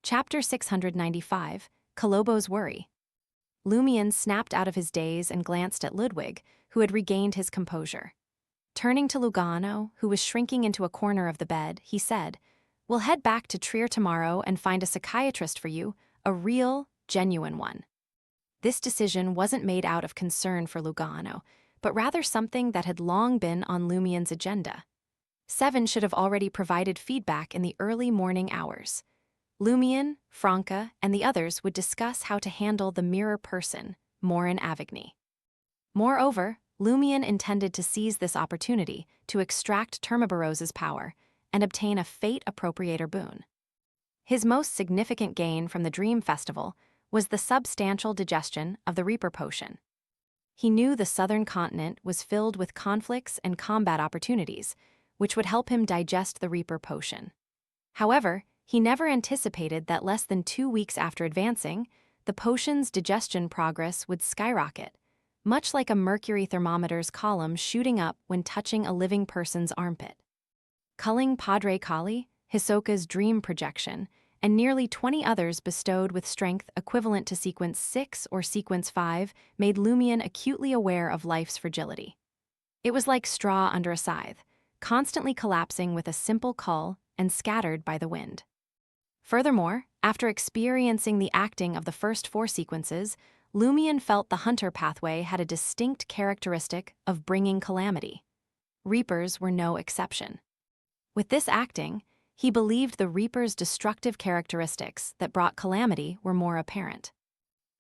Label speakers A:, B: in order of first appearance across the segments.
A: Chapter 695, Kolobo's Worry. Lumion snapped out of his daze and glanced at Ludwig, who had regained his composure. Turning to Lugano, who was shrinking into a corner of the bed, he said, "We'll head back to Trier tomorrow and find a psychiatrist for you, a real, genuine one." This decision wasn't made out of concern for Lugano, but rather something that had long been on Lumion's agenda. Seven should have already provided feedback in the early morning hours. Lumion, Franca, and the others would discuss how to handle the mirror person, Morin Avigny. Moreover, Lumion intended to seize this opportunity to extract Termabarose's power and obtain a fate appropriator boon. His most significant gain from the Dream Festival was the substantial digestion of the Reaper potion. He knew the southern continent was filled with conflicts and combat opportunities, which would help him digest the Reaper potion. However, he never anticipated that less than 2 weeks after advancing, the potion's digestion progress would skyrocket, much like a mercury thermometer's column shooting up when touching a living person's armpit. Culling Padre Kali, Hisoka's dream projection, and nearly 20 others bestowed with strength equivalent to Sequence 6 or Sequence 5 made Lumion acutely aware of life's fragility. It was like straw under a scythe, constantly collapsing with a simple cull and scattered by the wind. Furthermore, after experiencing the acting of the first 4 sequences, Lumion felt the hunter pathway had a distinct characteristic of bringing calamity. Reapers were no exception. With this acting, he believed the Reaper's destructive characteristics that brought calamity were more apparent.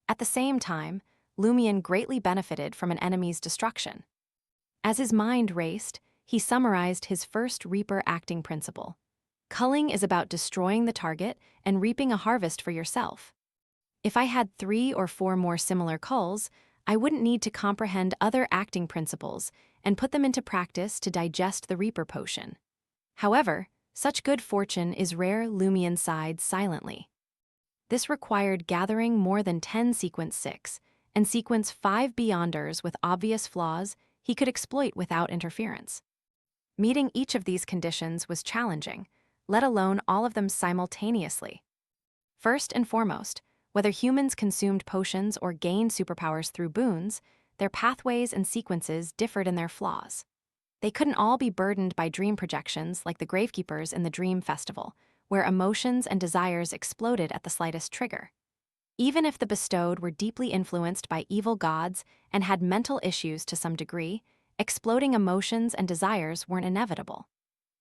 A: At the same time, Lumion greatly benefited from an enemy's destruction. As his mind raced, he summarized his first Reaper acting principle. Culling is about destroying the target and reaping a harvest for yourself. If I had 3 or 4 more similar culls, I wouldn't need to comprehend other acting principles and put them into practice to digest the Reaper potion. However, such good fortune is rare. Lumion sighed silently. This required gathering more than 10 Sequence 6 and Sequence 5 Beyonders with obvious flaws he could exploit without interference. Meeting each of these conditions was challenging, let alone all of them simultaneously. First and foremost, whether humans consumed potions or gained superpowers through boons, their pathways and sequences differed in their flaws. They couldn't all be burdened by dream projections like the Gravekeepers in the Dream Festival, where emotions and desires exploded at the slightest trigger. Even if the bestowed were deeply influenced by evil gods and had mental issues to some degree, exploding emotions and desires weren't inevitable.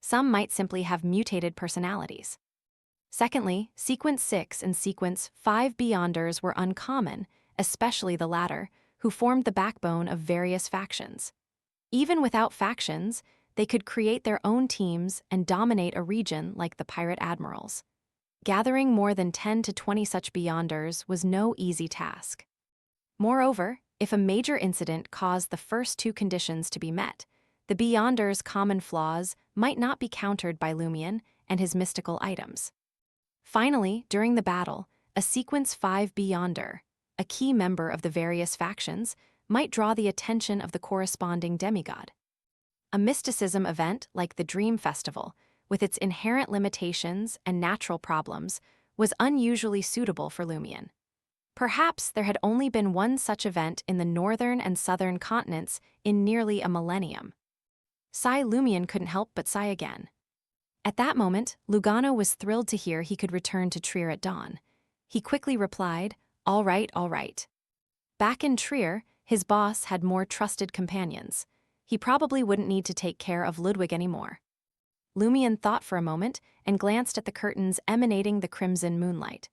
A: Some might simply have mutated personalities. Secondly, Sequence 6 and Sequence 5 Beyonders were uncommon, especially the latter, who formed the backbone of various factions. Even without factions, they could create their own teams and dominate a region like the pirate admirals. Gathering more than 10 to 20 such Beyonders was no easy task. Moreover, if a major incident caused the first 2 conditions to be met, the Beyonders' common flaws might not be countered by Lumion and his mystical items. Finally, during the battle, a Sequence 5 Beyonder, a key member of the various factions, might draw the attention of the corresponding demigod. A mysticism event like the Dream Festival, with its inherent limitations and natural problems, was unusually suitable for Lumion. Perhaps there had only been one such event in the northern and southern continents in nearly a millennium. Lumion couldn't help but sigh again. At that moment, Lugano was thrilled to hear he could return to Trier at dawn. He quickly replied, all right. Back in Trier, his boss had more trusted companions. He probably wouldn't need to take care of Ludwig anymore. Lumion thought for a moment and glanced at the curtains emanating the crimson moonlight.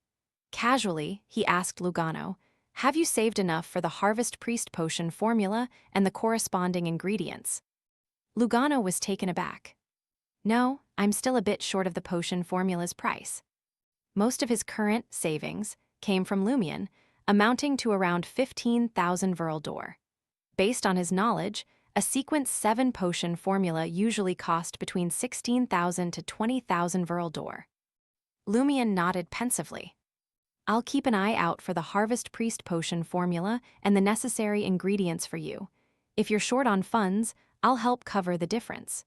A: Casually, he asked Lugano, "Have you saved enough for the Harvest Priest potion formula and the corresponding ingredients?" Lugano was taken aback. "No, I'm still a bit short of the potion formula's price." Most of his current savings came from Lumion, amounting to around 15,000 Verl d'Or. Based on his knowledge, a Sequence 7 potion formula usually cost between 16,000 to 20,000 Verl d'Or. Lumion nodded pensively. "I'll keep an eye out for the Harvest Priest potion formula and the necessary ingredients for you. If you're short on funds, I'll help cover the difference.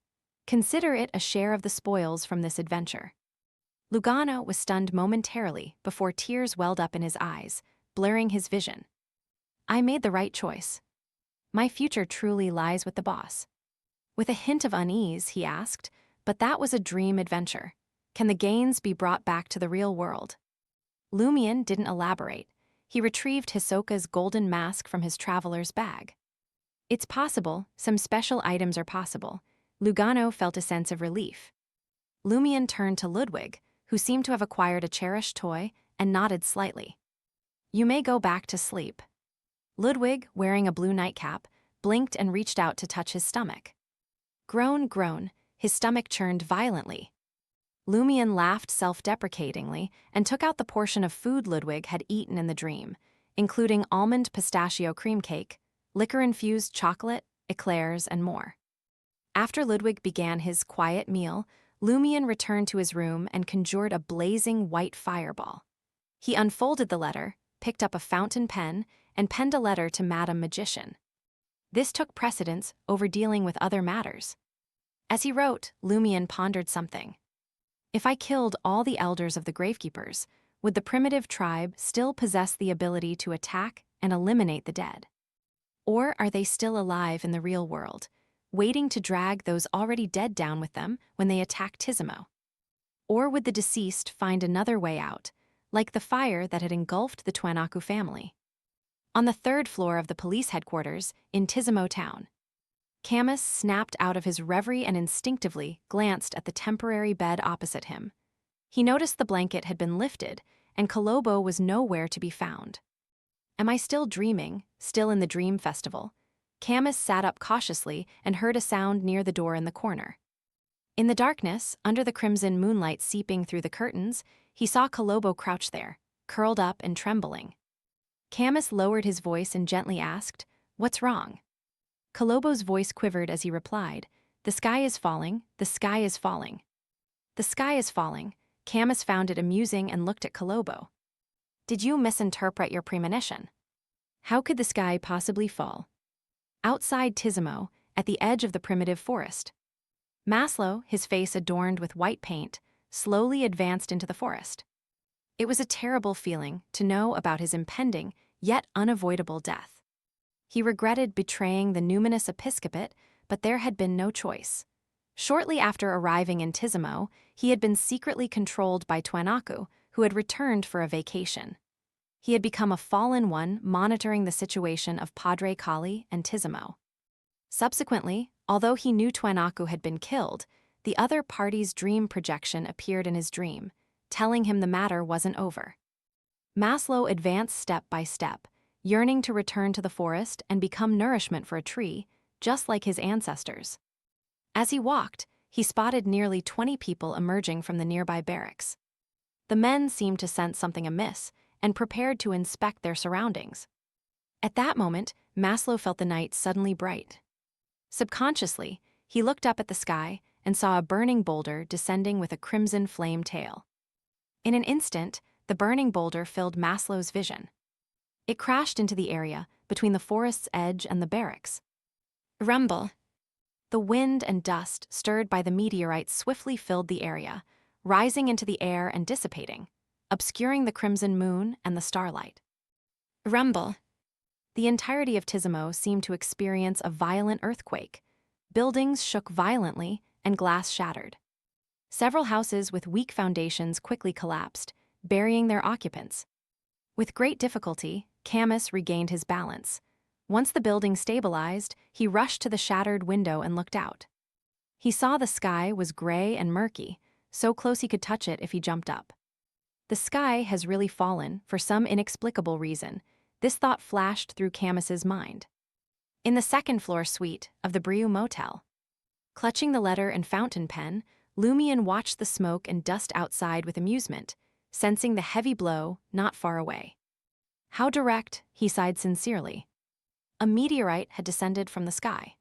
A: Consider it a share of the spoils from this adventure." Lugano was stunned momentarily before tears welled up in his eyes, blurring his vision. I made the right choice. My future truly lies with the boss. With a hint of unease, he asked, but that was a dream adventure. Can the gains be brought back to the real world? Lumion didn't elaborate. He retrieved Hisoka's golden mask from his traveler's bag. It's possible, some special items are possible. Lugano felt a sense of relief. Lumion turned to Ludwig, who seemed to have acquired a cherished toy, and nodded slightly. You may go back to sleep. Ludwig, wearing a blue nightcap, blinked and reached out to touch his stomach. Groan, his stomach churned violently. Lumion laughed self-deprecatingly and took out the portion of food Ludwig had eaten in the dream, including almond pistachio cream cake, liquor-infused chocolate, eclairs, and more. After Ludwig began his quiet meal, Lumion returned to his room and conjured a blazing white fireball. He unfolded the letter, picked up a fountain pen, and penned a letter to Madame Magician. This took precedence over dealing with other matters. As he wrote, Lumion pondered something. If I killed all the elders of the Gravekeepers, would the primitive tribe still possess the ability to attack and eliminate the dead? Or are they still alive in the real world, waiting to drag those already dead down with them when they attack Tizimo? Or would the deceased find another way out, like the fire that had engulfed the Twanaku family? On the third floor of the police headquarters in Tizimo Town, Camus snapped out of his reverie and instinctively glanced at the temporary bed opposite him. He noticed the blanket had been lifted, and Kolobo was nowhere to be found. Am I still dreaming, still in the dream festival? Camus sat up cautiously and heard a sound near the door in the corner. In the darkness, under the crimson moonlight seeping through the curtains, he saw Kolobo crouch there, curled up and trembling. Camus lowered his voice and gently asked, "What's wrong?" Kolobo's voice quivered as he replied, "The sky is falling, the sky is falling." The sky is falling. Camus found it amusing and looked at Kolobo. Did you misinterpret your premonition? How could the sky possibly fall? Outside Tizimo, at the edge of the primitive forest. Maslow, his face adorned with white paint, slowly advanced into the forest. It was a terrible feeling to know about his impending, yet unavoidable death. He regretted betraying the numinous episcopate, but there had been no choice. Shortly after arriving in Tizimo, he had been secretly controlled by Twanaku, who had returned for a vacation. He had become a fallen one monitoring the situation of Padre Kali and Tizimo. Subsequently, although he knew Twanaku had been killed, the other party's dream projection appeared in his dream, telling him the matter wasn't over. Maslow advanced step by step, yearning to return to the forest and become nourishment for a tree, just like his ancestors. As he walked, he spotted nearly 20 people emerging from the nearby barracks. The men seemed to sense something amiss and prepared to inspect their surroundings. At that moment, Maslow felt the night suddenly bright. Subconsciously, he looked up at the sky and saw a burning boulder descending with a crimson flame tail. In an instant, the burning boulder filled Maslow's vision. It crashed into the area between the forest's edge and the barracks. Rumble. The wind and dust stirred by the meteorite swiftly filled the area, rising into the air and dissipating, obscuring the crimson moon and the starlight. Rumble. The entirety of Tizimo seemed to experience a violent earthquake. Buildings shook violently and glass shattered. Several houses with weak foundations quickly collapsed, burying their occupants. With great difficulty, Camus regained his balance. Once the building stabilized, he rushed to the shattered window and looked out. He saw the sky was gray and murky, so close he could touch it if he jumped up. The sky has really fallen for some inexplicable reason. This thought flashed through Camus's mind. In the second-floor suite of the Brieux Motel. Clutching the letter and fountain pen, Lumion watched the smoke and dust outside with amusement, sensing the heavy blow not far away. How direct, he sighed sincerely. A meteorite had descended from the sky.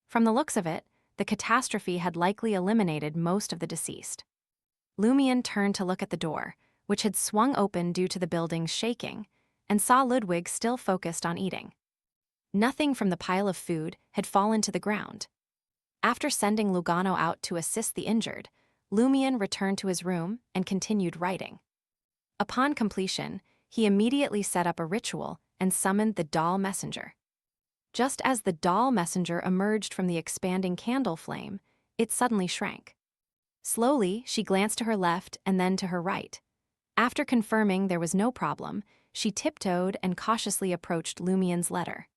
A: From the looks of it, the catastrophe had likely eliminated most of the deceased. Lumion turned to look at the door, which had swung open due to the building's shaking, and saw Ludwig still focused on eating. Nothing from the pile of food had fallen to the ground. After sending Lugano out to assist the injured, Lumion returned to his room and continued writing. Upon completion, he immediately set up a ritual and summoned the doll messenger. Just as the doll messenger emerged from the expanding candle flame, it suddenly shrank. Slowly, she glanced to her left and then to her right. After confirming there was no problem, she tiptoed and cautiously approached Lumion's letter.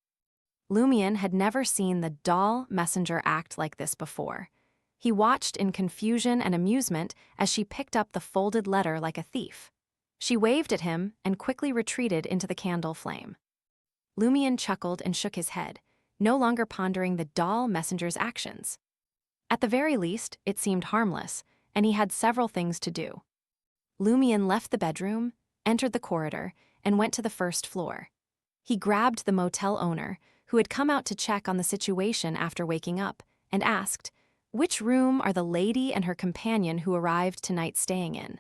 A: Lumion had never seen the doll messenger act like this before. He watched in confusion and amusement as she picked up the folded letter like a thief. She waved at him and quickly retreated into the candle flame. Lumion chuckled and shook his head, no longer pondering the doll messenger's actions. At the very least, it seemed harmless, and he had several things to do. Lumion left the bedroom, entered the corridor, and went to the first floor. He grabbed the motel owner, who had come out to check on the situation after waking up, and asked, "Which room are the lady and her companion who arrived tonight staying in?"